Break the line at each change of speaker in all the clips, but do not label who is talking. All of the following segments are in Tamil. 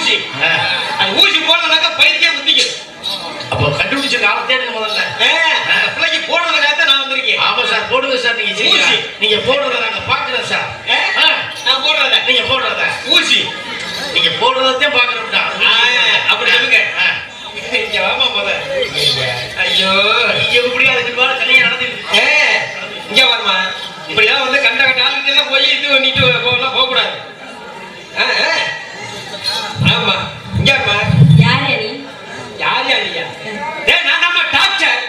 ஊசி அது ஊசி போடுறதுனாக்க பைத்தியே குத்திக்கும்.
அப்போ கண்டுபிடிச்ச காலத்தே முதல்ல
பிள்ளைக்கு போடுறதுக்காக நான் வந்திருக்கேன்.
ஆமா சார் போடுங்க சார். நீங்க ஊசி நீங்க போடுறத நாங்க பாக்குறோம் சார்.
நான் போடுறத
நீங்க போடுறத
ஊசி
நீங்க போடுறதையும் பாக்குறோம்டா.
அப்படி சொல்லுங்க. இங்க வாமா போத. ஐயோ
இங்க இப்படி அதுக்கு மேல கல்யாணம் நடந்துருக்கு.
இங்க வரமா இப்படிலாம் வந்து கண்ட கட்டாளுக்கு எல்லாம் போய் இது பண்ணிட்டு போகலாம் போகக்கூடாது. ஆமா இங்க வரமா.
யார் நீ?
யார் யாரியா? நான் நம்ம டாக்டர்.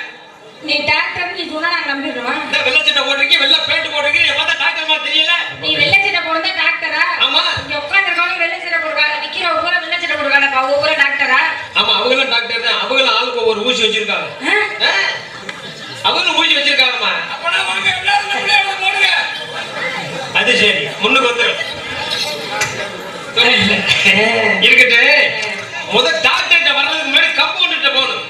நீ டாக்டர் நீ சொன்னா நான் நம்பிடுறோமா?
இந்த வெள்ளை சட்டை போட்டிருக்கீங்க, வெள்ளை பேண்ட் போட்டிருக்கீங்க, பார்த்தா டாக்டர் மாதிரி தெரியல.
நீ வெள்ளை சட்டை போடுறதா டாக்டரா?
ஆமா.
இங்க உட்கார்ந்திருக்கவங்க வெள்ளை சட்டை போடுறாங்க, நிக்கிறவங்க பூரா வெள்ளை சட்டை போடுறாங்க, அவங்க பூரா டாக்டரா?
ஆமா அவங்களும் டாக்டர் தான். அவங்களும் ஆளுக்கு ஒரு ஊசி வச்சிருக்காங்க. அவங்களும் ஊசி வச்சிருக்காங்கம்மா. அப்பனா வாங்க எல்லாரும் நம்மளே போடுங்க. அது சரி முன்னுக்கு வந்துரும். இருக்கட்டு. முத டாக்டர்கிட்ட வர்றதுக்கு முன்னாடி கம்பவுண்டர்கிட்ட போகணும்.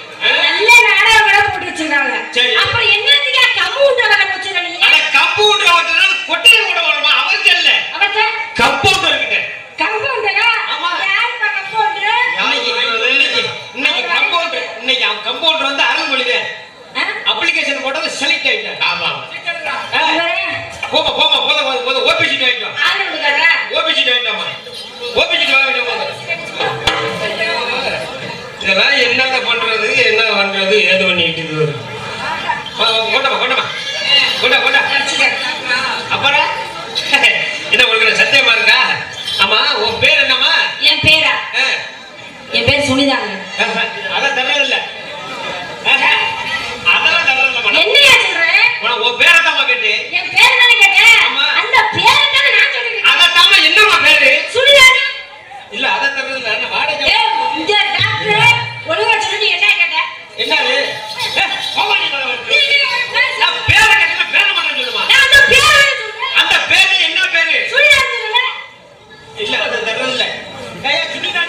நல்ல நாடகம் கூட போட்டு வச்சிருக்காங்க. அப்புறம் என்னத்துக்கு கம்பவுண்டர் வர வச்சிருக்கீங்க?
அட கம்பவுண்டர் வரதுனால கொட்டையை கூட வரமா அவர்கிட்ட இல்ல.
அவர்கிட்ட
கம்பவுண்டர் கிட்ட.
கம்பவுண்டரா?
ஆமா.
யாருப்பா கம்பவுண்டர்?
இன்னைக்கு கம்பவுண்டர் கம்பவுண்டர் வந்து அருள்மொழிதே. அப்ளிகேஷன் போட்டது செலக்ட் ஆயிட்டாங்க. ஆமா. போமா போமா போத ஓபிசி ஆயிட்டோம்.
ஆளுங்கடா.
ஓபிசி ஆயிட்டோமா. ஓபிசி ஆயிட்டோமா. இதெல்லாம் என்னங்க பண்றது என்ன பண்றது ஏது பண்ணிட்டு இருக்கு. கொண்டா அப்புறம் என்ன உங்களுக்கு சத்தியமா இருக்கா? ஆமா உன் பேர் என்னம்மா?
என் பேரா? என் பேர் சுனிதாங்க.
அதான் தரல. அதெல்லாம் தரல.
என்னையா சொல்ற?
உன் பேரை தாமா கேட்டு.
என் பேர் தானே கேட்டேன். அந்த பேரை தானே நான் சொல்றேன்.
அதத்தாமா என்னம்மா பேரு?
சுனிதாங்க.
இல்ல அத தரல. என்ன வாடகை?
இந்த டாக்டர் ஒழுங்கா சொல்லி என்ன கேட்ட?
என்னது? கோமாளி மலை வந்து. நான் பேரை கேட்டா பேரை மட்டும் சொல்லுமா?
நான் அந்த பேரை சொல்றேன்.
அந்த பேரு என்ன பேரு?
சுனிதாங்க சொல்ல.
இல்ல அத தரல. ஏய் சுனிதா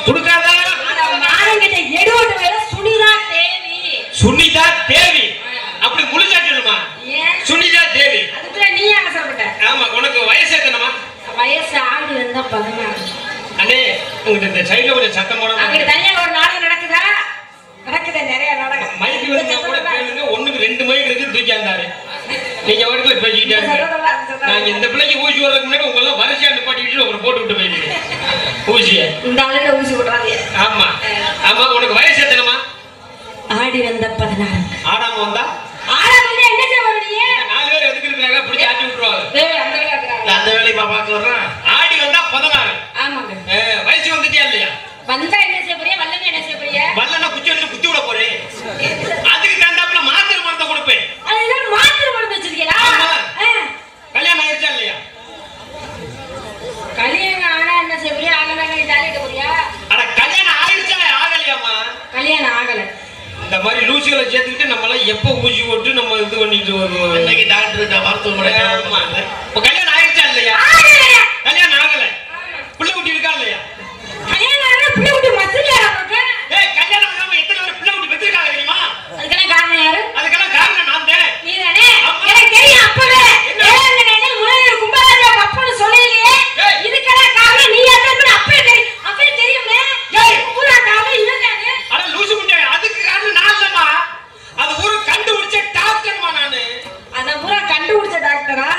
குடுக்காத.
அத மாரங்கிட்ட எடுவோட வேற சுனிதா தேவி.
சுனிதா தேவி. அப்படி முழுசா சொல்லுமா? சுனிதா தேவி.
அதுக்குள்ள நீ அவசரப்பட்ட.
ஆமா உனக்கு வயசு எத்தனைமா?
வயசு ஆடி வந்தா 16.
அண்ணே உங்களுக்கு இந்த சைடுல கொஞ்சம் சத்தம் போட.
அங்க தனியா ஒரு நாடகம் நடக்குதா? நடக்குது நிறைய நாடகம்.
மைக் வந்து கூட கேளுங்க. ஒண்ணுக்கு 2 மைக் இருக்கு தூக்கி அந்தாரு. நீங்க வரைக்குள்ள பேசிட்டே இருங்க. நாங்க இந்த பிள்ளைக்கு ஊசி வரதுக்கு முன்னாடி உங்க எல்லாம் வரிசையா நிப்பாட்டிட்டு ஒரு போட்டு விட்டு போயிடுங்க. ஊசிய
இந்த ஆளுல ஊசி போடுறாங்க.
ஆமா ஆமா உனக்கு வயசு எத்தனைமா?
ஆடி வந்த 16.
ஆடாம வந்தா?
ஆடாம வந்து என்ன செய்வ நீ?
4 பேர் எதுக்கு இருக்காங்க பிடிச்சி ஆட்டி விட்டுருவாங்க.
அந்த வேலை ஆக்குறாங்க.
அந்த வேலையை பாக்க வர்றேன்.
ஆடி வந்தா 16.
ஆமாங்க.
வயசு வந்துட்டியா இல்லையா?
வந்தா என்ன செய்ய போறியா? வல்லன என்ன செய்ய போறியா?
வல்லனா குச்சி எடுத்து குத்தி விட போறேன். அதுக்கு தந்தாப்புல மாத்திரை மருந்த கொடுப்பேன்.
அதெல்லாம் மாத்திரை மருந்து வச்சிருக்கீங்களா?
கல்யாணம் ஆயிடுச்சா இல்லையா?
கல்யாணம் ஆனா என்ன செய்ய போறியா? ஆகலன்னா நீ தாலிட்ட போறியா?
அட கல்யாணம் ஆயிடுச்சா ஆகலையாமா?
கல்யாணம் ஆகல.
இந்த மாதிரி லூசிகளை சேர்த்துக்கிட்டு நம்ம எல்லாம் எப்ப ஊசி போட்டு நம்ம இது பண்ணிட்டு வருவோம்.
இன்னைக்கு டாக்டர் மருத்துவமனை.
இப்ப கல்யாணம் ஆயிடுச்சா இல்லையா? கல்யாணம் ஆகல. பிள்ளை குட்டி இருக்கா இல்லையா?
கல்யாணம் ஆகல பிள்ளை குட்டி மசிலியா நமக்கு?
கல்யாணம் ஆகாம எத்தனை பேர் பிள்ளை குட்டி பெற்றிருக்காங்க தெரியுமா?
அதுக்கெல்லாம் காரணம் யாரு?
அதுக்கெல்லாம் காரணம் நான் தான்.
நீதானே? எனக்கு தெரியும் அப்பவே. ஏங்கனே முளையர் கும்பராஜா அப்பன்னு சொல்லலையே. இதுக்கெல்லாம் காரணம் நீ அதான் அப்பவே தெரியும். அப்பவே தெரியுமே. பூரா காரணம் இவன்தானே.
அட லூசு குட்டி அதுக்கு காரணம் நான் இல்லம்மா. அது ஊரு கண்டுபிடிச்ச டாக்டர்மா நானு.
அத பூரா கண்டுபிடிச்ச டாக்டரா?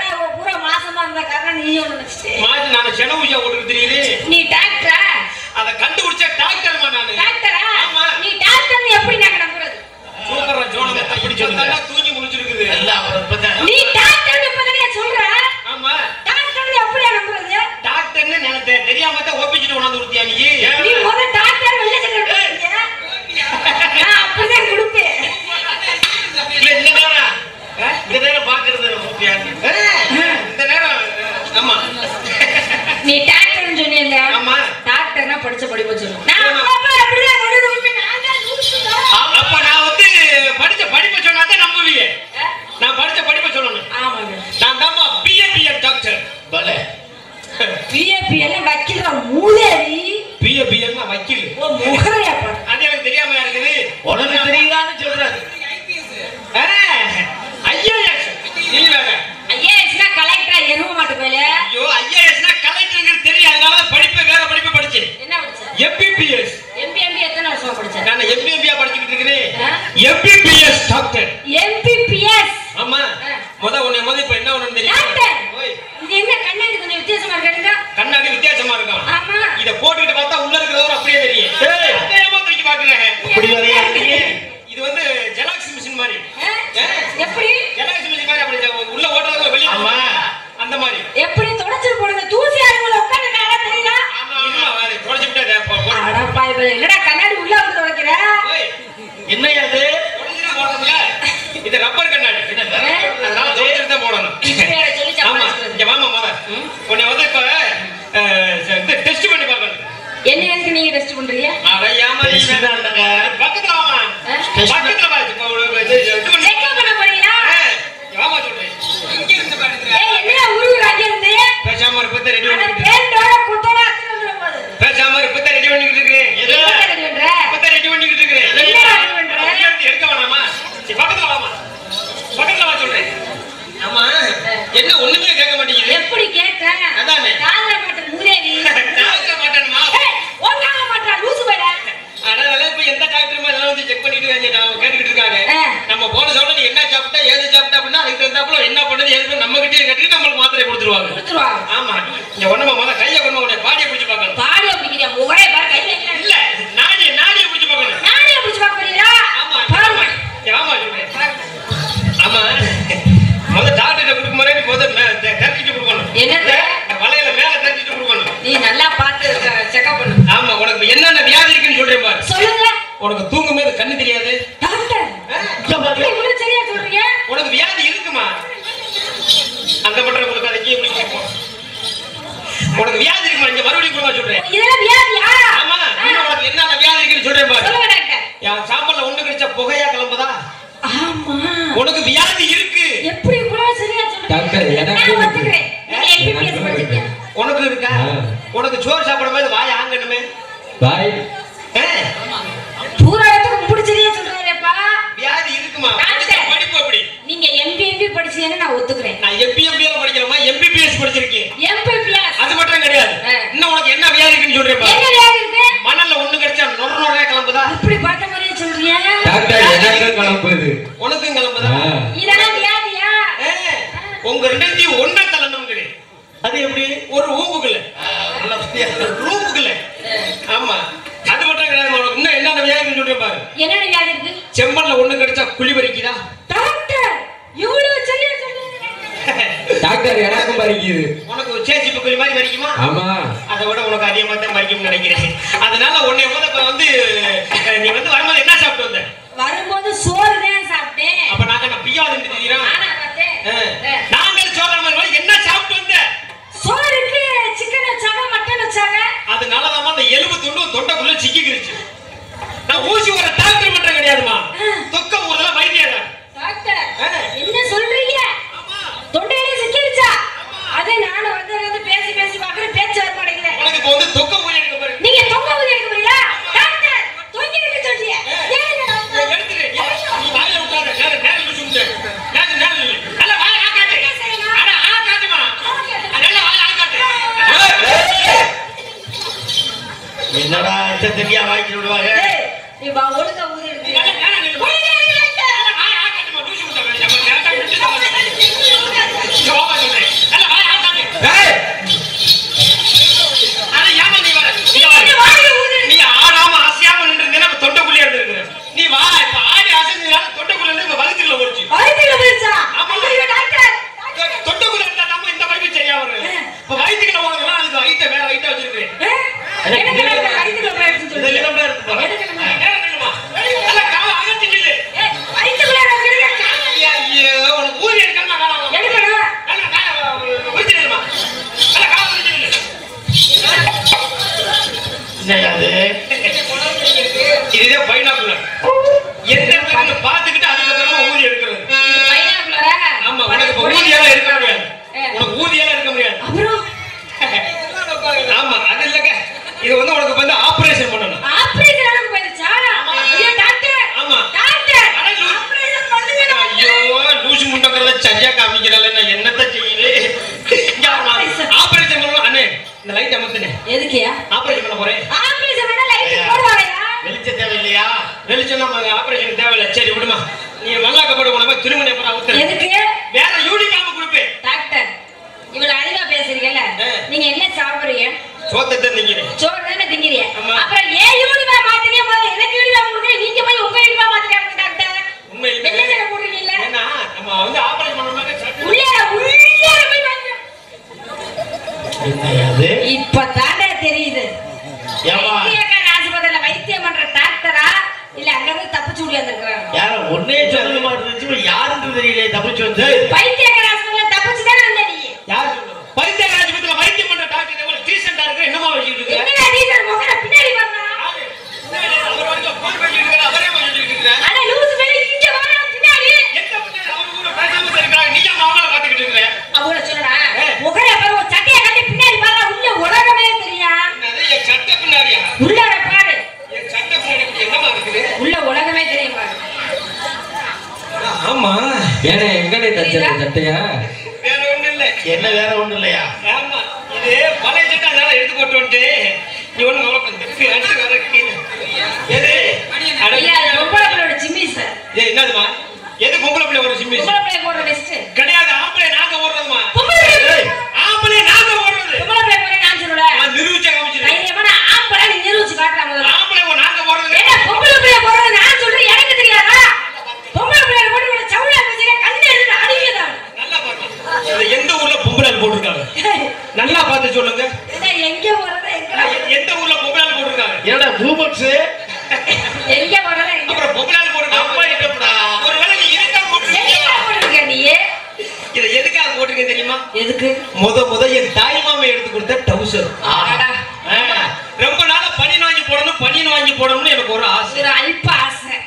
நான் பூரா மாசமா இருந்த காரணம் நீயே நினைச்சிட்டே.
மாத்தி நான் சென ஊசியா போட்டுட்டு தெரியுது.
நீ டாக்டரா?
அத கண்டுபிடிச்ச டாக்டர்மா நானு.
டாக்டரா?
ஆமா.
நீ டாக்டர்னு எப்படி நாங்க நம்புறது?
சூப்பரா ஜோனத்தை அப்படி சொல்லுங்க. தூங்கி முடிச்சிருக்குது.
எல்லாம்
நீ டாக்டர்னு இப்பதானே சொல்ற?
ஆமா.
டாக்டர்னு எப்படி நம்புறது?
டாக்டர்னு நினைச்சே தெரியாம தான் ஓபிச்சிட்டு உணர்ந்து கொடுத்தியா நீ?
நீ முத டாக்டர் வெள்ள சட்டை போடுறீங்க. நான் அப்படிதான் கொடுப்பேன்.
இல்ல இந்த நேரம் பாக்குறது இந்த நேரம் ஆமா.
நீ டாக்டர்னு சொன்னீல்ல?
ஆமா.
டாக்டர்னா படிச்ச படிப்பு சொல்லு. நான் அப்பா அப்படிதான் கொண்டு வந்து நான் தான் லூசுடா.
அப்ப நான் வந்து படிச்ச படிப்பை சொன்னா தான் நம்புவீங்க. நான் படிச்ச படிப்பை சொல்லணும்.
ஆமாங்க.
நான் தான்மா பிஏபிஎல் டாக்டர்.
பலே
பிஏபிஎல் வக்கீல் மூதேவி.
பிஏபிஎல்னா வக்கீல்.
ஓ முகரையா பாரு.
அது எனக்கு தெரியாம இருக்குது.
உனக்கு தெரியுதான்னு சொல்றாரு.
ஐஏஎஸ் இல்ல
ஐஏஎஸ்னா கலெக்டரா எருவ மாட்டு போல.
ஐயோ ஐஏஎஸ்னா கலெக்டருக்கு தெரியும். அதனால படிப்பை வேற டாக்டர்
எம்பிபிஎஸ்.
ஆமா முத இப்ப என்ன ஒண்ணு தெரியும்
டாக்டர் இது என்ன கண்ணாடி கொஞ்சம் வித்தியாசமா இருக்கா?
கண்ணாடி வித்தியாசமா இருக்கும்.
ஆமா
இத போட்டுக்கிட்டு பார்த்தா உள்ள இருக்கிறவர் அப்படியே தெரியும். ஏய் தூக்கி பாக்குறேன்
இப்படி வரையா
இது வந்து ஜெராக்ஸ் மிஷின் மாதிரி.
எப்படி
ஜெராக்ஸ் மிஷின் மாதிரி அப்படி உள்ள ஓட்டறதுல வெளிய
ஆமா
அந்த மாதிரி.
எப்படி தொடச்சு போடுங்க தூசி அறிவுல உட்கார்ந்துட்டாரா தெரியுதா?
ஆமா வாரு தொடச்சிட்டே போ.
அட பாய் என்னடா கண்ணாடி உள்ள வந்து தொடக்கிற?
என்னையா அது
தொடச்சிட்டு போடுறதுல இது ரப்பர் கண்ணாடி. அதனால தொடச்சிட்டு தான் போடணும். ஆமா இங்க வாமா மொத. உன்னை வந்து இப்ப டெஸ்ட் பண்ணி பார்க்கணும்.
என்ன எதுக்கு நீங்க டெஸ்ட் பண்றீங்க?
அரையாம நீ வேண்டாங்க. பக்கத்துல வாமா. பக்கத்துல வா. இது
செக் பண்ண போறீங்களா?
வாமா சொல்றேன். இங்க இருந்து பாருங்க.
ஏய் என்ன உருவுற அங்க இருந்து?
பேசாம இருப்பத ரெடி
அட
பண்ணிட்டு.
பேண்டோட குத்தோட அத்துற போது.
பேசாம இருப்பத ரெடி பண்ணிட்டு இருக்கேன்.
எது ரெடி பண்ற?
இருப்பத ரெடி பண்ணிட்டு இருக்கேன்.
என்ன ரெடி பண்ற?
எடுக்க வேணாமா? சரி பக்கத்துல வாமா. பக்கத்துல வா சொல்றேன். ஆமா என்ன ஒண்ணுமே கேட்க மாட்டீங்க.
எப்படி கேட்க?
அதானே.
காதல மாட்ட மூதேவி.
காதல மாட்டேன்மா.
ஏய் ஒண்ணால மாட்டா லூசு பையல.
அதனால இப்ப எந்த டாக்டரும் அதெல்லாம் வந்து செக் பண்ணிட்டு கேட்டுக்கிட்டு இருக்காங்க. நம்ம போன சொல்ல நீ என்ன சாப்பிட்டா ஏது சாப்பிட்டா அப்படின்னா அதுக்கு தகுந்தாப்புல என்ன பண்ணது ஏது நம்ம கிட்டே கேட்டு நம்மளுக்கு மாத்திரை கொடுத்துருவாங்க. ஆமா இங்க ஒண்ணுமா முதல்ல கையை கொண்டு உடனே பாடியை பிடிச்சு பார்க்கணும்.
பாடியை பிடிக்கிறியா? முகரே பாரு கையில
இல்ல நாடியை பிடிச்சு பார்க்கணும்.
நாடியை பிடிச்சு பார்க்க போறீங்களா?
ஆமா
பாருங்க.
ஆமா சொல்றேன். ஆமா முதல்ல டாக்டர் கொடுக்கும் முறை முதல்ல தெரிஞ்சுட்டு கொடுக்கணும்.
என்னது?
வலையில மேல தெரிஞ்சுட்டு கொடுக்கணும்.
நீ நல்லா பார்த்து செக்அப் பண்ணு.
ஆமா உனக்கு என்னென்ன வியாதி இருக்குன்னு சொல்றேன் பாரு.
சொல்லுங்க.
உனக்கு தூங்கும் போது கண்ணு தெரியாது.
டாக்டர் இவ்வளவு சரியா சொல்றீங்க?
உனக்கு வியாதி இருக்குமா? அந்த பண்ற உங்களுக்கு அதுக்கே பிடிக்கும். உனக்கு வியாதி இருக்குமா? இங்க மறுபடியும் கூட சொல்றேன்.
இதெல்லாம் வியாதியா?
ஆமா இன்னும் உனக்கு என்னென்ன வியாதி இருக்குன்னு சொல்றேன் பாரு.
சொல்லுங்க டாக்டர்.
என் சாம்பல்ல ஒண்ணு கிடைச்ச புகையா கிளம்புதா?
ஆமா
உனக்கு வியாதி இருக்கு.
எப்படி இவ்வளவு சரியா சொல்றீங்க?
டாக்டர் எனக்கு
ஒத்துக்கிறேன். நீங்க எம்பிபிஎஸ் படிச்சிருக்கீங்க.
உனக்கு இருக்கா? உனக்கு சோறு சாப்பிடும் போது வாய் ஆங்கணுமே.
பாய்
பூராயத்துக்கு முடிச்சதே சொல்றாரேப்பா.
வியாதி இருக்குமா?
டாக்டர்.
படிப்பு அப்படி.
நீங்க எம்பிஎம்பி படிச்சீங்கன்னு நான் ஒத்துக்கிறேன்.
நான் எம்பிஎம்பிஎல் படிக்கிறேமா எம்பிபிஎஸ் படிச்சிருக்கேன்.
எம்பிபிஎஸ்
அது மட்டும் கிடையாது. இன்னும் உனக்கு என்ன வியாதி இருக்குன்னு சொல்றேன் பாரு.
என்ன வியாதி இருக்கு?
மணல்ல ஒண்ணு கிடைச்சா நொறநொறையா கிளம்புதா?
இப்படி பார்த்த மாதிரியே சொல்றீங்க.
டாக்டர் எனக்கு கிளம்புது.
உனக்கும் கிளம்புதா?
இதெல்லாம் வியாதியா?
உங்க ரெண்டையும் ஒண்ணா தள்ளணும்ங்கிறே.
அது எப்படி
ஒரு ஊம்புக்குள்ள ரூம்புக்குள்ள. ஆமா அது மட்டும் கிடையாது. உனக்கு இன்னும் என்னென்ன வியாதின்னு சொல்றேன் பாரு.
என்னென்ன வியாதி இருக்கு?
செம்மண்ல ஒண்ணு கிடைச்சா குழி பறிக்குதா?
டாக்டர் இவ்வளவு சரியா சொல்றீங்க.
டாக்டர் எனக்கும் பறிக்குது.
உனக்கு சேச்சிப்பு குழி மாதிரி பறிக்குமா?
ஆமா
அதை விட உனக்கு அதிகமா தான் பறிக்கும்னு நினைக்கிறேன். அதனால உன்னை வந்து நீ வந்து வரும்போது என்ன சாப்பிட்டு வந்த?
வரும்போது சோறு தான் சாப்பிட்டேன்.
அப்ப நாங்க பியாதுன்னு தெரியுறோம்.
ஆனா பார்த்தேன்.
நாங்கள் சொல்ற மாதிரி என்ன சாப்பிட்டு வந்த?
சோறுக்கு சிக்கன் வச்சாங்க மட்டன் வச்சாங்க.
அதனாலதான் அந்த எலும்பு துண்டு தொண்டைக்குள்ள சிக்கிக்கிருச்சு. நான் ஊசி ஒரு டாக்டர் மட்டும் கிடையாதுமா. தொக்க ஊர்ல வைத்தியர்.
டாக்டர் என்ன சொல்றீங்க? தொண்டையில சிக்கிருச்சா? அதே நானும் வந்து பேசி பேசி பாக்குறேன் பேச்சு வர மாட்டேங்குது.
உனக்கு இப்ப வந்து தொக்க ஊசி எடுக்க பாரு.
நீங்க தொங்க ஊசி எடுக்க போறீங்களா? டாக்டர் தொங்கி இருக்கு சொல்றீங்க. ஏங்க டாக்டர்
எடுத்துரு. நீ வாயில விட்டாத. நேரா ஊசி விட்டு. நேரா நல்ல வாய் ஆகாதே. அட ஆகாதேமா. நல்ல வாய் ஆகாதே.
என்னடா தெரியா வாய்க்கு விடுவாங்க.
ஏய் நீ வா ஒழுங்கா ஊசி எடுத்து.
நீ ஆடாம அசையாம நின்று தொண்டைக்குள்ளே இருந்திருக்கிற. நீ வா இப்ப ஆடி அசைஞ்சதுனால தொண்டைக்குள்ள இருந்து வயிற்றுல போச்சு.
வயிற்றுல போயிடுச்சா? ஐயோ டாக்டர்
தொண்டைக்குள்ள இருந்தா நம்ம இந்த வயிற்று சரியா வரும். இப்ப வயிற்றுக்குள்ள போனதுலாம் அதுக்கு வயிற்ற வேற வயிற்ற வச்சிருக்கேன்.
எனக்கு வயிற்றுல போயிடுச்சுன்னு சொல்றீங்க.
இதெல்லாம் இருக்கு பாரு.
வயிற்றுக்குள்ள இருக்கிறது
ஐயோ உனக்கு ஊதி எடுக்கணும் வேணாம்.
எடுக்கணும்.
இதுதே பைனாக்குலர். எந்த இடத்துல பாத்துக்கிட்டு அதுக்கப்புறமா ஊதி எடுக்கிறது.
பைனாக்குலரா?
ஆமா உனக்கு இப்ப ஊதியெல்லாம் எடுக்க முடியாது. உனக்கு ஊதியெல்லாம் எடுக்க முடியாது.
அப்புறம்
ஆமா அது இல்லங்க. இது வந்து உனக்கு வந்து ஆபரேஷன் பண்ணணும்.
ஆபரேஷன் அளவுக்கு போயிடுச்சா? ஐயோ டாக்டர்.
ஆமா
டாக்டர்
அட
ஆபரேஷன் பண்ணுங்க.
ஐயோ லூசு முண்டங்கறத சரியா காமிக்கறல. நான் என்னத்த செய்யுது? ஆபரேஷன் பண்ணணும் அண்ணே. இந்த லைட் அமத்துனே.
எதுக்குயா?
ஆபரேஷன் பண்ண போறேன்.
ஆபரேஷன் பண்ண லைட் போடுவாங்கயா?
வெளிச்சம் தேவை இல்லையா?
வெளிச்சம் நம்ம ஆபரேஷன் தேவையில்லை. சரி விடுமா. நீ நல்ல
இப்பதானே தெரியுது. ஆஸ்பத்திரியில வைத்தியம் பண்ற டாக்டரா இல்ல அங்கிருந்து தப்பிச்சு ஓடியாந்துருக்காங்க.
யாரும் ஒன்னே சொல்ல மாட்டேங்குது, யாருன்னு தெரியல. தப்பிச்சு வந்து
வைத்தியக்கார ஆஸ்பத்திரியில தப்பிச்சு தானே வந்த நீ.
யார் சொல்றது? வைத்தியக்கார ஆஸ்பத்திரியில வைத்தியம் பண்ற டாக்டர் எவ்வளவு டீசென்ட்டா இருக்கு, என்னமா வச்சிட்டு இருக்கு?
என்ன டீசென்ட் முகர பின்னாடி வரணும்.
அவர் வந்து போன் பண்ணிட்டு இருக்காரு, அவரே வச்சிட்டு இருக்காரு.
அட லூஸ் மேல இங்க வர பின்னாடி.
எங்க பின்னாடி அவர் ஊர பேசாம இருக்காங்க, நீ ஏன் அவங்கள பாத்துக்கிட்டு இருக்க?
அவள சொல்றா. முகர பாரு, ஒரு சட்டைய கட்டி பின்னாடி பாரு, உள்ள உலகமே தெரியும்.
அது என் சட்டை பின்னாடியா?
உள்ளார பாரு.
என் சட்டை பின்னாடி என்னமா இருக்குது?
உள்ள உலகமே தெரியும் பாரு.
ஆமா.
ஏன்னா எங்கனே தச்சது சட்டையா?
வேற ஒண்ணு இல்ல.
என்ன வேற ஒண்ணு இல்லையா?
ஆமா. இது பழைய சட்டை அதனால எடுத்து போட்டு வந்து நீ ஒண்ணு நோக்கம் திருப்பி அடிச்சு வர கீழே. எது?
இல்ல அது பொம்பளை பிள்ளையோட ஜிம்மி சார்.
ஏய் என்னதுமா? எது பொம்பளை பிள்ளை ஒரு சிம்மி?
பொம்பளை பிள்ளை போடுற வெஸ்ட்.
கிடையாது, ஆம்பளை நாங்க ஓடுறதுமா.
பொம்பளை பிள்ளை.
ஆம்பளை நாங்க ஓடுறது.
பொம்பளை பிள்ளை போற நான் சொல்றல.
நான் நிரூபிச்சே காமிச்சிட்டேன்.
தைரியமா ஆம்பளை நீ நிரூபிச்சு காட்டுற முதல்ல.
ஆம்பளை நாங்க ஓடுறது.
என்ன பொம்பளை பிள்ளை போறது நான் சொல்றேன், எனக்கு தெரியாதா? பொம்பளை பிள்ளை போட்டு ஒரு சவுளா வச்சிருக்க கண்ணு எடுத்து அடிக்குதான்.
நல்லா பாருங்க. இது எந்த ஊர்ல பொம்பளை போட்டுருக்காங்க? நல்லா பார்த்து சொல்லுங்க.
என்ன எங்க போறது எங்க?
எந்த ஊர்ல பொம்பளை போட்டுருக்காங்க?
என்னடா பூமக்ஸ்
எங்க போறது எங்க?
அப்புறம் பொம்பளை போட்டுருக்காங்க.
அம்மா கிட்டப்படா.
ஒருவேளை நீ இருக்கா போட்டுருக்கீங்க.
எங்க போட்டுருக்க நீ?
இத எதுக்காக போட்டுருக்கீங்க தெரியுமா?
எதுக்கு?
முத என் தாய் மாமா எடுத்து கொடுத்த டவுசர்.
ஆடா.
ரொம்ப நாளா பனியன் வாங்கி போடணும்னு எனக்கு ஒரு ஆசை.
ஒரு அல்ப ஆசை.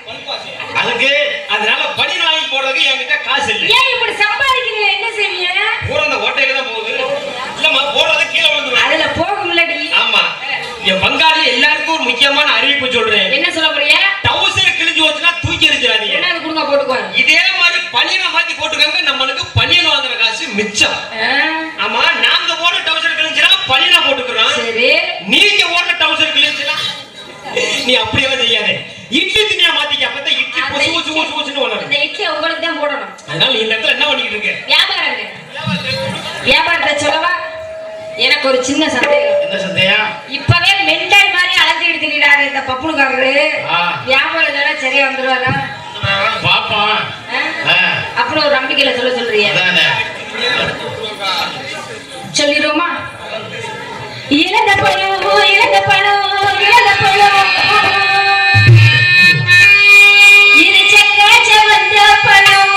அதுக்கு அதனால பனியன் வாங்கி போடுறதுக்கு என்கிட்ட காசு இல்லை.
ஏன் இப்படி சம்பாதிக்கிறீங்க? என்ன செய்வீங்க?
பூரா அந்த ஓட்டையில தான் போகுது. இல்லம்மா போடுறது கீழே விழுந்துரும்.
அதுல போகும்லடி.
ஆமா. என் பங்காளி எல்லாருக்கும் ஒரு முக்கியமான அறிவிப்பு சொல்றேன்.
என்ன சொல்ல போறீங்க?
டவுசர் கிழிஞ்சு போச்சுன்னா தூக்கி எறிஞ்சிடாதீங்க.
என்ன அது கொடுங்க போட்டுக்குவாங்க.
இதே மாதிரி பனியனை மாத்தி போட்டுக்கங்க, நம்மளுக்கு பனியன் வாங்குற காசு மிச்சம். ஆமா, நாங்க போடுற டவுசர் கிழிஞ்சினா பனியனை போட்டுக்கிறோம்.
சரி.
நீங்க ஓடுற டவுசர் கிழிஞ்சினா நீ அப்படியெல்லாம் செய்யாதே. இட்லி துணியா மாத்திக்க, அப்பதான் இட்லி பொசு பொசு பொசு பொசுன்னு வளரும்.
இந்த இட்லி உங்களுக்கு தான் போடணும்.
அதனால இந்த இடத்துல என்ன பண்ணிட்டு இருக்க?
வியாபாரங்க. வியாபாரத்தை சொல்லவா? எனக்கு ஒரு சின்ன சந்தேகம்.
என்ன சந்தேகம்?
இப்பவே மெண்டல் மாதிரி அலைஞ்சிட்டு திரிறாரு இந்த பப்புனுக்காரரு. வியாபாரம் தானே சரியா வந்துருவாரா?
பாப்போம்.
அப்புறம் ஒரு நம்பிக்கையில சொல்றீங்க. சொல்லிடுவோமா? இழந்த பழம் இழந்த பழம் இழந்த பழம் இது செக்க வந்த பழம்.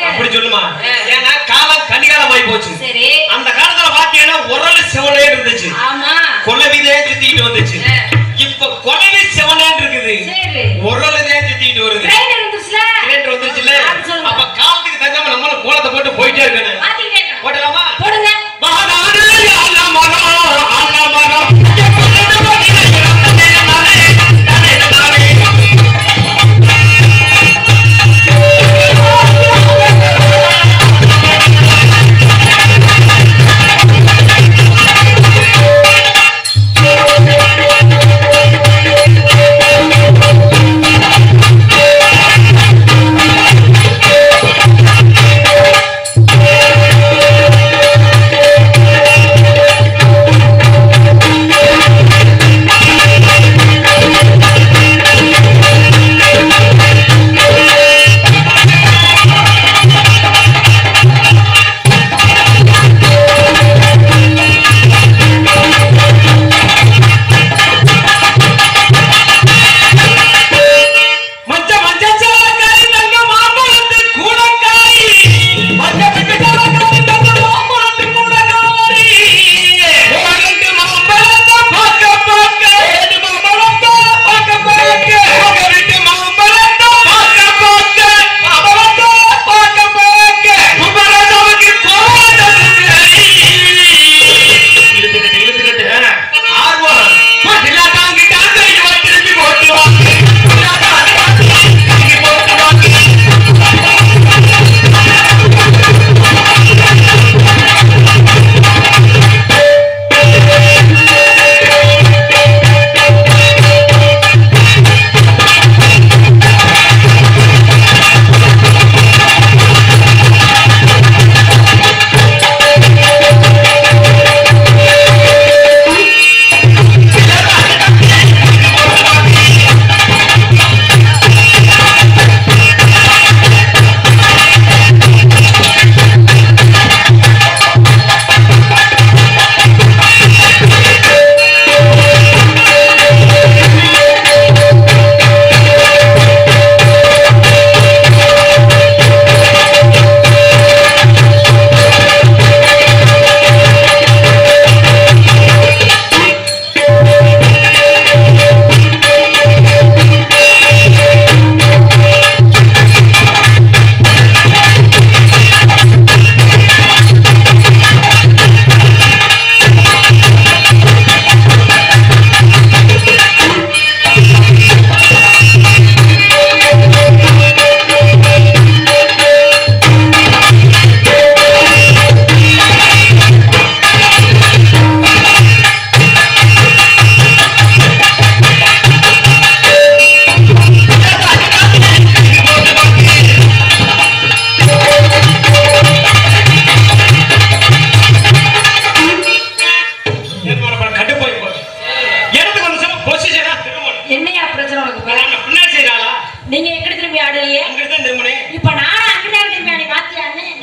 அப்படி சொல்லுமா? ஏன்னா போட்டு போயிட்டே இருக்கேன். போடலாமா?
போடுங்க.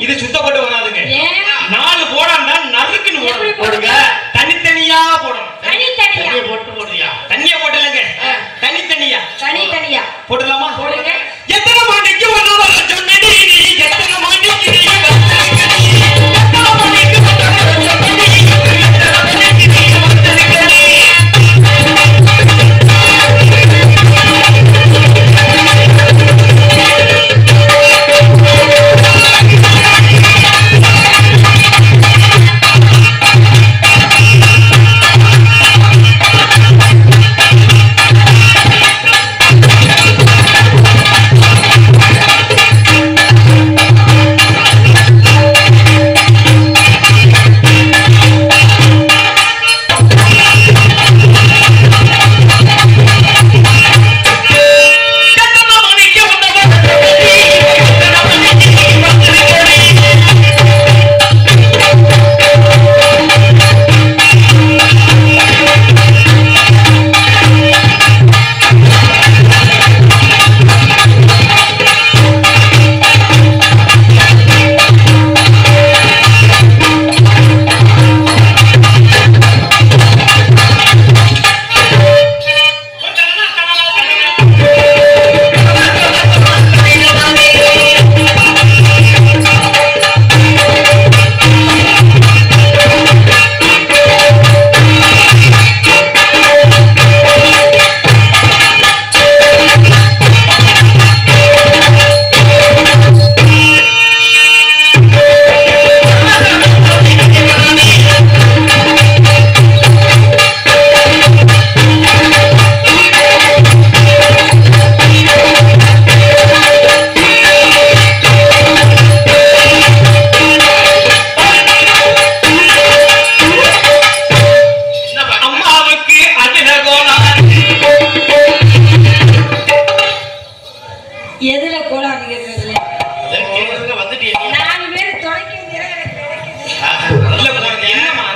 இது சுத்தப்பட்டு வராதுங்க. நாலு போடாண்டா நறுக்குன்னு போடுங்க. தனித்தனியா போடணும். தனித்தனியா போட்டு போடுறியா? தண்ணியா போடலங்க. தனித்தனியா போடலாமா? போடுங்க. எத்தனை மணிக்கு வர சொன்னடி நீ எத்தனை மணிக்கு நீ
எதுல கோளாறு கேக்குறதுல
கேக்குறதுக்கு வந்துட்டீங்க
4 பேர் தொலைக்க
நல்ல கோளாறு என்னமா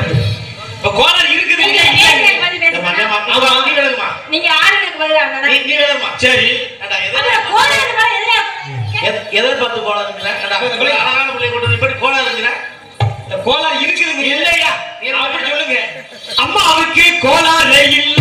இப்ப கோளாறு இருக்குது
நீங்க கேக்குறீங்க பதில் பேசுங்க நீங்க ஆளுக்கு பதில் ஆனா
நீ வேணுமா சரி அடா
கோளாறு மேல
எதை பார்த்து கோளாறுங்கற அடா அழகான பிள்ளை கொண்டு இப்படி கோளாறுங்கற
கோளாறு இருக்குதுங்க இல்லையா அப்படி சொல்லுங்க அம்மாவுக்கு கோளாறு இல்லை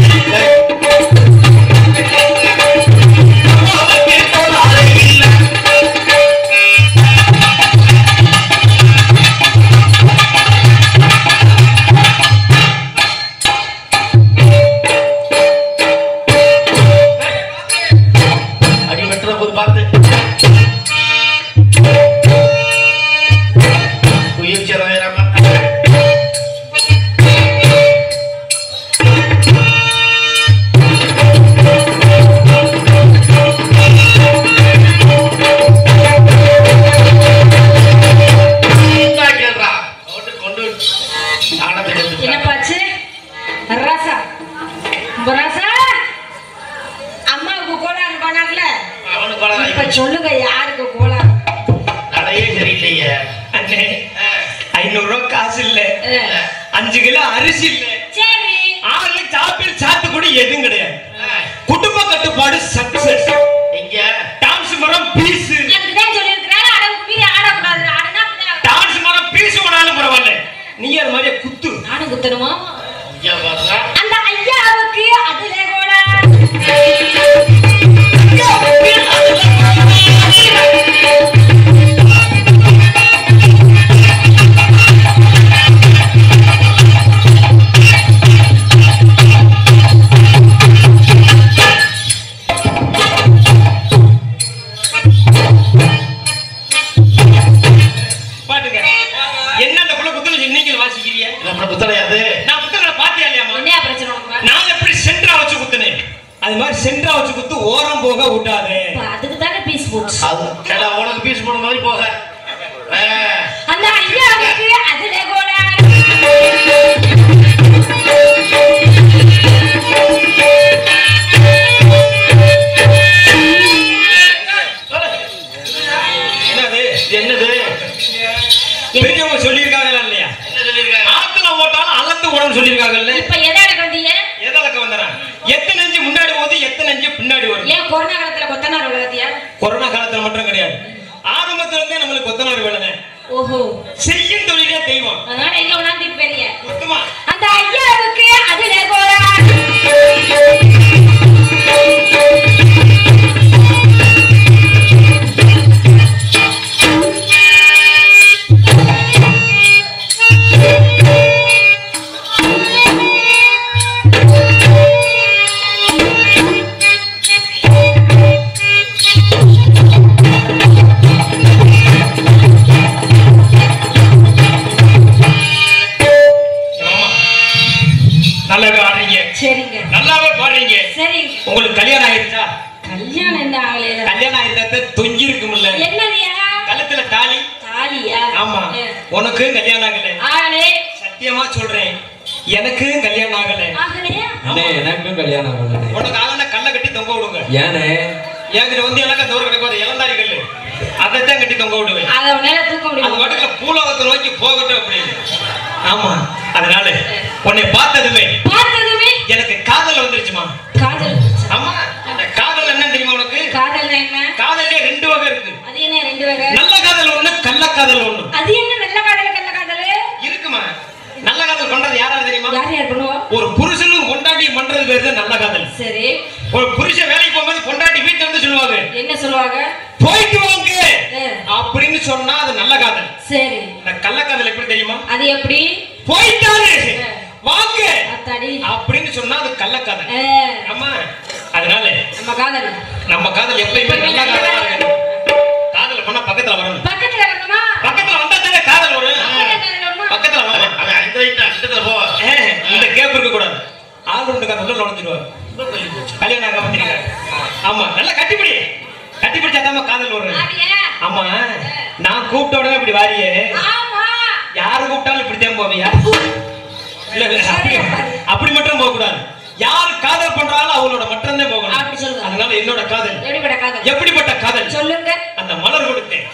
சொல்லுங்க யாருக்கு கோளாறு
நடையே சரியில்லையே
அண்ணே 500 ரூபாய் காசு இல்ல 5 கிலோ அரிசி இல்ல
சரி
6 சாப்பிள் சாத்துக்குடி எதுவும் கிடையாது குடும்ப கட்டுப்பாடு சக்சஸ்
இங்க
டான்ஸ் மரம் பீஸ்
அதுக்கு தான் சொல்லி இருக்கறாங்க அளவுக்கு மீறி ஆட கூடாது ஆடுனா
டான்ஸ் மரம் பீஸ் ஓடாலும் பரவாயில்லை நீ அது மாதிரி குத்து
நானும் குத்தணுமா
ஐயா பாருங்க
அந்த ஐயாவுக்கு அதுல கோளாறு
சென்ட்ரா வச்சு குத்து ஓரம் போக விட்டாதே
அதுக்கு தான பீஸ் போட்
அது கேடா உனக்கு பீஸ் போன மாதிரி போக
அந்த ஐயாவுக்கு அதுல கோளாறு
என்னது
பெரியவங்க சொல்லிருக்காங்களா இல்லையா
என்ன சொல்லிருக்காங்க
ஆத்துல ஓட்டாலும் அளந்து ஓடணும் சொல்லிருக்காங்கல்ல
இப்ப எதற்கு வந்தீங்க
எதற்கு வந்தறா எத்தனை நெஞ்சு முன்னாடி போகுது எத்தனை நெஞ்சு பின்னாடி வரும்
ஏன் கொரோனா காலத்துல கொத்தனார் விளையாதியா
கொரோனா காலத்துல மட்டும் கிடையாது ஆரம்பத்துல இருந்தே நம்மளுக்கு கொத்தனார் வேலை
ஓஹோ
செய்யும் தொழிலே தெய்வம்
அதனால எங்க உணர்ந்து பெரிய
சுத்தமா
அந்த ஐயாவுக்கு அதுல கோளாறு
உங்களுக்கு கல்யாணம் ஆயிருச்சா?
கல்யாணம் என்ன ஆகலையா?
கல்யாணம் ஆயிருந்தா தொங்கி இருக்கும்ல.
என்னதியா?
கழுத்துல தாலி.
தாலியா?
ஆமா. உனக்கு கல்யாணம் ஆகல.
ஆகலே.
சத்தியமா சொல்றேன். எனக்கு கல்யாணம் ஆகல.
ஆகலையா?
அண்ணே எனக்கும் கல்யாணம் ஆகல.
உனக்கு ஆகலன்னா கல்ல கட்டி தொங்க விடுங்க.
ஏனே?
ஏங்கிட்ட வந்து எல்லாம் தூர கிடைக்காது இளந்தாரி கல்லு. அதைத்தான் கட்டி தொங்க விடுவேன்.
அத உன்னால தூக்க முடியும்.
அது வடக்குல பூலோகத்தை நோக்கி போகட்டும் அப்படின்னு. ஆமா. அதனால உன்னை பார்த்ததுமே எனக்கு காதல் வந்துருச்சுமா.
காதல்?
ஆமா. அந்த காதல் என்ன தெரியுமா உனக்கு?
காதல் என்ன?
காதல்ல ரெண்டு வகை இருக்கு.
அது என்ன ரெண்டு வகை?
நல்ல காதல் ஒண்ணு, கள்ள காதல் ஒண்ணு.
அது என்ன நல்ல காதல் கள்ள காதல்?
இருக்குமா? நல்ல காதல் பண்றது யாரா தெரியுமா?
யார் யார் பண்ணுவா?
ஒரு புருஷனும் பொண்டாட்டி பண்றது பேரு தான் நல்ல காதல்.
சரி.
ஒரு புருஷன் வேலைக்கு போகும்போது பொண்டாட்டி வீட்டுல இருந்து சொல்லுவாங்க.
என்ன சொல்லுவாங்க?
போயிட்டு வாங்க அப்படின்னு சொன்னா அது நல்ல காதல்.
சரி.
இந்த கள்ள காதல் எப்படி தெரியுமா?
அது எப்படி?
போயிட்டாரு வாங்க
அத்தடி
அப்படின்னு சொன்னா அது கள்ள காதல். ஆமா. அதனால நம்ம காதல் எப்பயுமே நல்ல காதலா இருக்கணும். காதல் பண்ணா பக்கத்துல வரணும். பக்கத்துல வரணுமா? பக்கத்துல வந்தா தானே காதல் வரும். பக்கத்துல வரணும்.
அவன் அந்த ரைட்ல அந்த போ.
இந்த கேப் இருக்க கூடாது. ஆள் ரெண்டு காதல் உள்ள நுழைஞ்சிடுவார். கல்யாணம் ஆக வந்திருக்காங்க. ஆமா. நல்லா கட்டிப்பிடி. கட்டிப்பிடிச்சா தான் காதல் வரும். ஆமா. நான் கூப்பிட்ட உடனே இப்படி வாரியே.
ஆமா. யாரு
கூப்பிட்டாலும் இப்படித்தான் போவியா? இல்ல அப்படி மட்டும் போக கூடாது. யார் காதல் பண்றாங்களோ அவங்களோட மட்டும்தான் போகணும்.
அப்படி சொல்லுங்க.
அதனால என்னோட காதல்
எப்படிப்பட்ட காதல்
சொல்லுங்க. அந்த மலர் கொடுத்தேன்